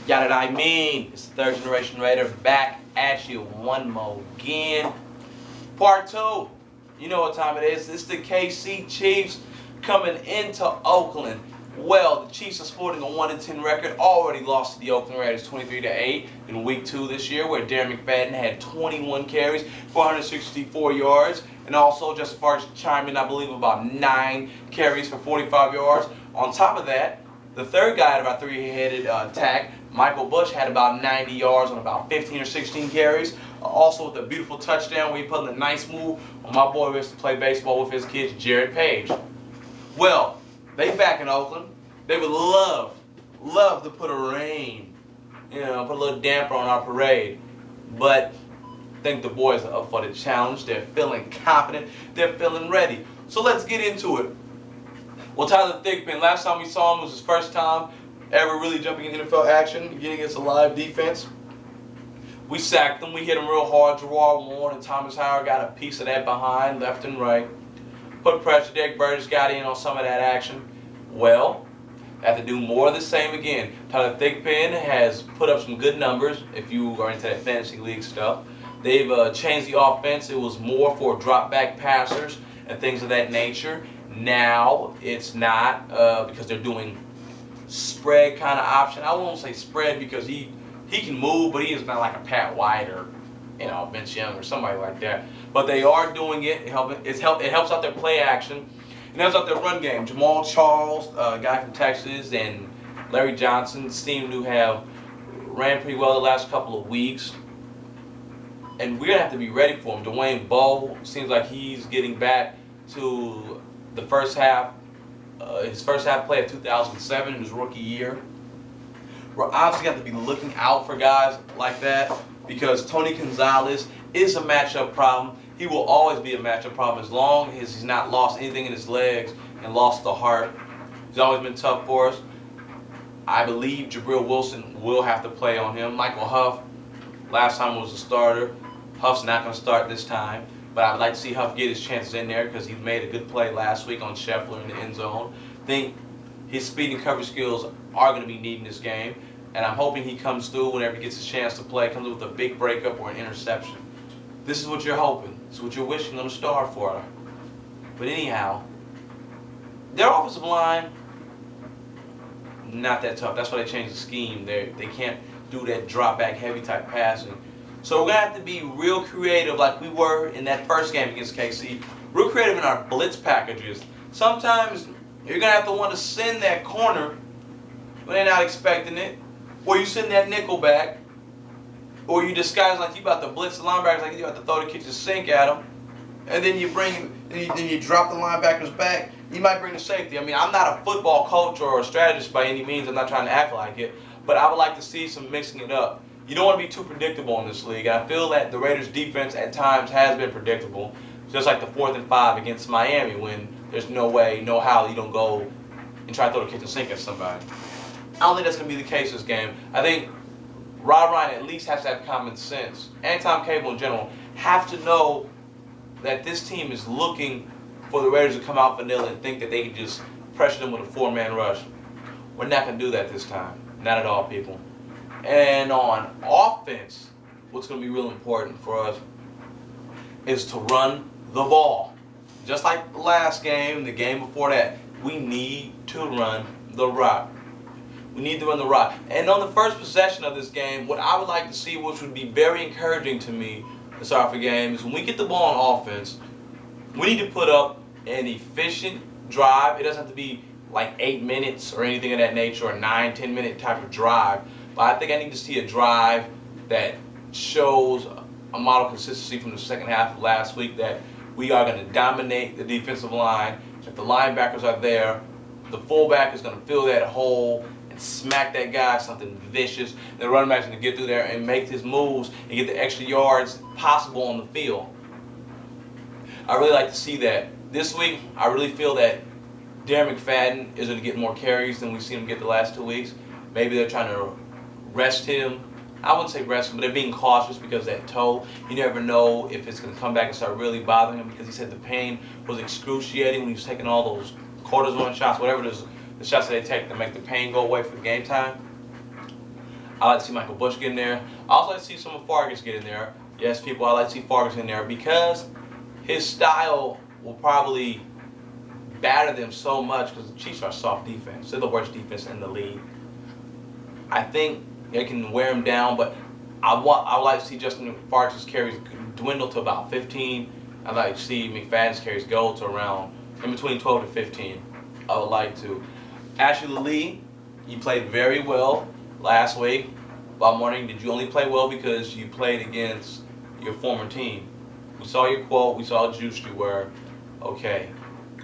Got it, I mean. It's the Third Generation Raider back at you one more again. Part two. You know what time it is. It's the KC Chiefs coming into Oakland. Well, the Chiefs are sporting a 1-10 record. Already lost to the Oakland Raiders 23-8 in Week 2 this year, where Darren McFadden had 21 carries, 464 yards, and also Justin Farks chimed in, I believe, about 9 carries for 45 yards. On top of that, the third guy had about three-headed attack. Michael Bush had about 90 yards on about 15 or 16 carries. Also with a beautiful touchdown where he put in a nice move on my boy who used to play baseball with his kids, Jared Page. Well, they back in Oakland. They would love to put a rain, put a little damper on our parade. But I think the boys are up for the challenge. They're feeling confident. They're feeling ready. So let's get into it. Well, Tyler Thigpen, last time we saw him was his first time ever really jumping in NFL action, getting against a live defense. We sacked him. We hit him real hard. Gerard Warren and Thomas Howard got a piece of that behind, left and right. Put pressure. Derek Burgess got in on some of that action. Well, have to do more of the same again. Tyler Thigpen has put up some good numbers if you are into that fantasy league stuff. They've changed the offense. It was more for drop back passers and things of that nature. Now it's not because they're doing spread kind of option. I won't say spread because he can move, but he is not like a Pat White or Vince Young or somebody like that. But they are doing it. It helps out their play action. And helps out their run game. Jamal Charles, a guy from Texas, and Larry Johnson seem to have ran pretty well the last couple of weeks. And we're going to have to be ready for him. Dwayne Bowe seems like he's getting back to the first half, his first half play of 2007 in his rookie year. We're obviously going to have to be looking out for guys like that because Tony Gonzalez is a matchup problem. He will always be a matchup problem as long as he's not lost anything in his legs and lost the heart. He's always been tough for us. I believe Jabril Wilson will have to play on him. Michael Huff, last time was a starter. Huff's not going to start this time. But I would like to see Huff get his chances in there because he made a good play last week on Scheffler in the end zone. I think his speed and coverage skills are going to be needed in this game. And I'm hoping he comes through whenever he gets a chance to play, comes with a big breakup or an interception. This is what you're hoping. This is what you're wishing on a star for. But anyhow, their offensive line, not that tough. That's why they changed the scheme. They can't do that drop back heavy type passing. So we're going to have to be real creative like we were in that first game against KC. Real creative in our blitz packages. Sometimes you're going to have to want to send that corner when they're not expecting it. Or you send that nickel back. Or you disguise like you about to blitz the linebackers like you about to throw the kitchen sink at them. And then you drop the linebackers back. You might bring the safety. I mean, I'm not a football coach or a strategist by any means. I'm not trying to act like it. But I would like to see some mixing it up. You don't want to be too predictable in this league. I feel that the Raiders' defense at times has been predictable, just like the 4th and 5 against Miami when there's no way, no how you don't go and try to throw the kitchen sink at somebody. I don't think that's going to be the case this game. I think Rob Ryan at least has to have common sense, and Tom Cable in general, have to know that this team is looking for the Raiders to come out vanilla and think that they can just pressure them with a 4-man rush. We're not going to do that this time. Not at all, people. And on offense, what's going to be real important for us is to run the ball. Just like the last game, the game before that, we need to run the rock. We need to run the rock. And on the first possession of this game, what I would like to see, which would be very encouraging to me to start the game, is when we get the ball on offense, we need to put up an efficient drive. It doesn't have to be like 8 minutes or anything of that nature, or a 9-10 minute type of drive. But I think I need to see a drive that shows a model consistency from the second half of last week that we are going to dominate the defensive line. If the linebackers are there, the fullback is going to fill that hole and smack that guy something vicious. The running back's going to get through there and make his moves and get the extra yards possible on the field. I really like to see that. This week, I really feel that Darren McFadden is going to get more carries than we've seen him get the last 2 weeks. Maybe they're trying to rest him. I wouldn't say rest him, but they're being cautious because that toe, you never know if it's going to come back and start really bothering him because he said the pain was excruciating when he was taking all those cortisone shots, whatever it is, the shots that they take to make the pain go away for the game time. I like to see Michael Bush get in there. I also like to see some of Fargas get in there. Yes, people, I like to see Fargas in there because his style will probably batter them so much because the Chiefs are soft defense. They're the worst defense in the league. I think they can wear him down, but I would like to see Justin Fargas' carries dwindle to about 15. I'd like to see McFadden's carries go to around in between 12 to 15. I would like to. Ashley Lee, you played very well last week. But I'm wondering, did you only play well because you played against your former team? We saw your quote. We saw how juiced you were. Okay,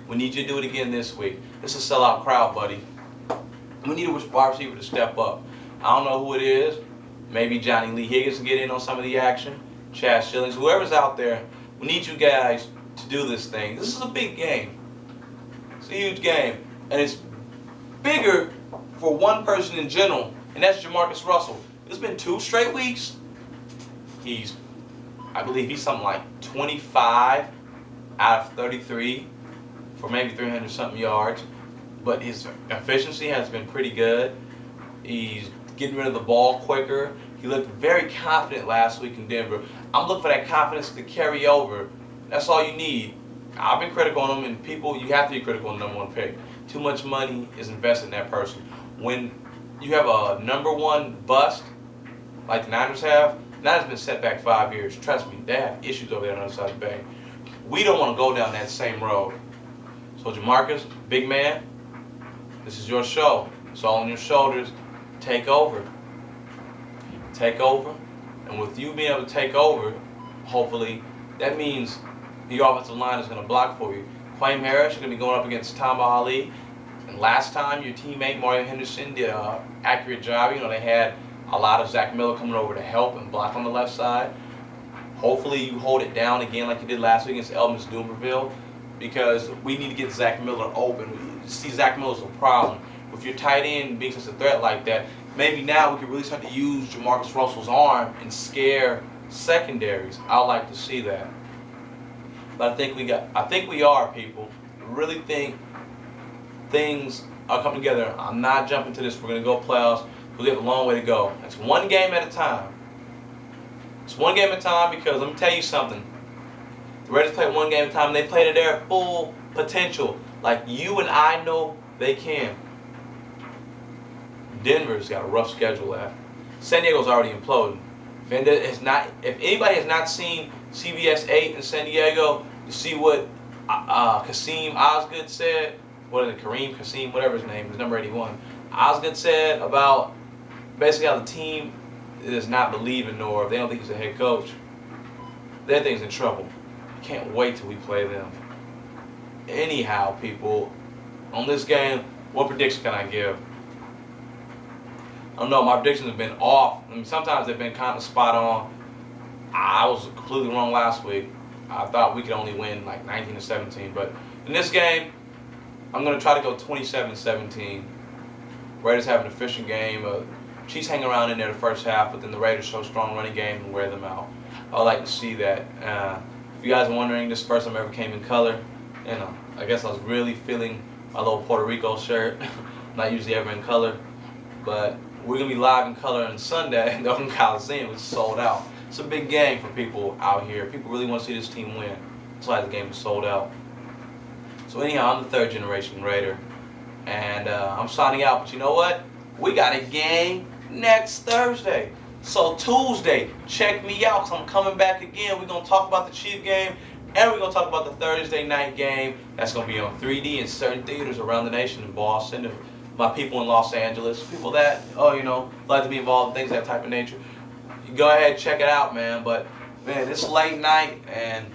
we need you to do it again this week. This is a sellout crowd, buddy. We need a wide receiver to step up. I don't know who it is. Maybe Johnny Lee Higgins to get in on some of the action. Chad Shillings, whoever's out there. We need you guys to do this thing. This is a big game. It's a huge game. And it's bigger for one person in general, and that's Jamarcus Russell. It's been 2 straight weeks. I believe he's something like 25 out of 33 for maybe 300 something yards. But his efficiency has been pretty good. He's getting rid of the ball quicker. He looked very confident last week in Denver. I'm looking for that confidence to carry over. That's all you need. I've been critical on him, and people, you have to be critical on the #1 pick. Too much money is invested in that person. When you have a #1 bust, like the Niners have, Niners been set back 5 years. Trust me, they have issues over there on the other side of the bay. We don't want to go down that same road. So Jamarcus, big man, this is your show. It's all on your shoulders. Take over. Take over. And with you being able to take over, hopefully, that means the offensive line is going to block for you. Quaim Harris, you're going to be going up against Tamba Ali. And last time, your teammate Mario Henderson did an accurate job. They had a lot of Zach Miller coming over to help and block on the left side. Hopefully, you hold it down again like you did last week against Elvis Dumerville, because we need to get Zach Miller open. We see Zach Miller's a problem. With your tight end being such a threat like that, maybe now we can really start to use Jamarcus Russell's arm and scare secondaries. I'd like to see that. But I think we are, people. I really think things are coming together. I'm not jumping to this. We're going to go playoffs. We have a long way to go. It's one game at a time. It's one game at a time because let me tell you something. The Raiders play one game at a time. And they play to their full potential, like you and I know they can. Denver's got a rough schedule left. San Diego's already imploding. If anybody has not seen CBS 8 in San Diego to see what Kasim Osgood said, what is it, Kareem Kasim, whatever his name is, number 81. Osgood said about basically how the team does not believe in Norv. They don't think he's a head coach. That thing's in trouble. I can't wait till we play them. Anyhow, people, on this game, what prediction can I give? I don't know, my predictions have been off. I mean, sometimes they've been kind of spot on. I was completely wrong last week. I thought we could only win like 19 to 17, but in this game, I'm going to try to go 27-17. Raiders have an efficient game. Chiefs hang around in there the first half, but then the Raiders show a strong running game and wear them out. I like to see that. If you guys are wondering, this is the first time I ever came in color. I guess I was really feeling my little Puerto Rico shirt. Not usually ever in color, but we're going to be live in color on Sunday in the Oakland Coliseum. It's sold out. It's a big game for people out here. People really want to see this team win. That's why the game is sold out. So anyhow, I'm the 3rd generation Raider. And I'm signing out. But you know what? We got a game next Thursday. So Tuesday, check me out because I'm coming back again. We're going to talk about the Chief game. And we're going to talk about the Thursday night game. That's going to be on 3D in certain theaters around the nation, in Boston, and my people in Los Angeles, people that, like to be involved in things of that type of nature. You go ahead, check it out, man. But, man, it's late night, and,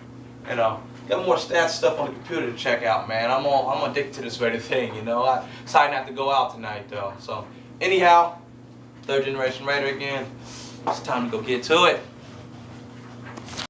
got more stats stuff on the computer to check out, man. I'm addicted to this very thing, I decided not to go out tonight, though. So, anyhow, 3rd generation Raider again. It's time to go get to it.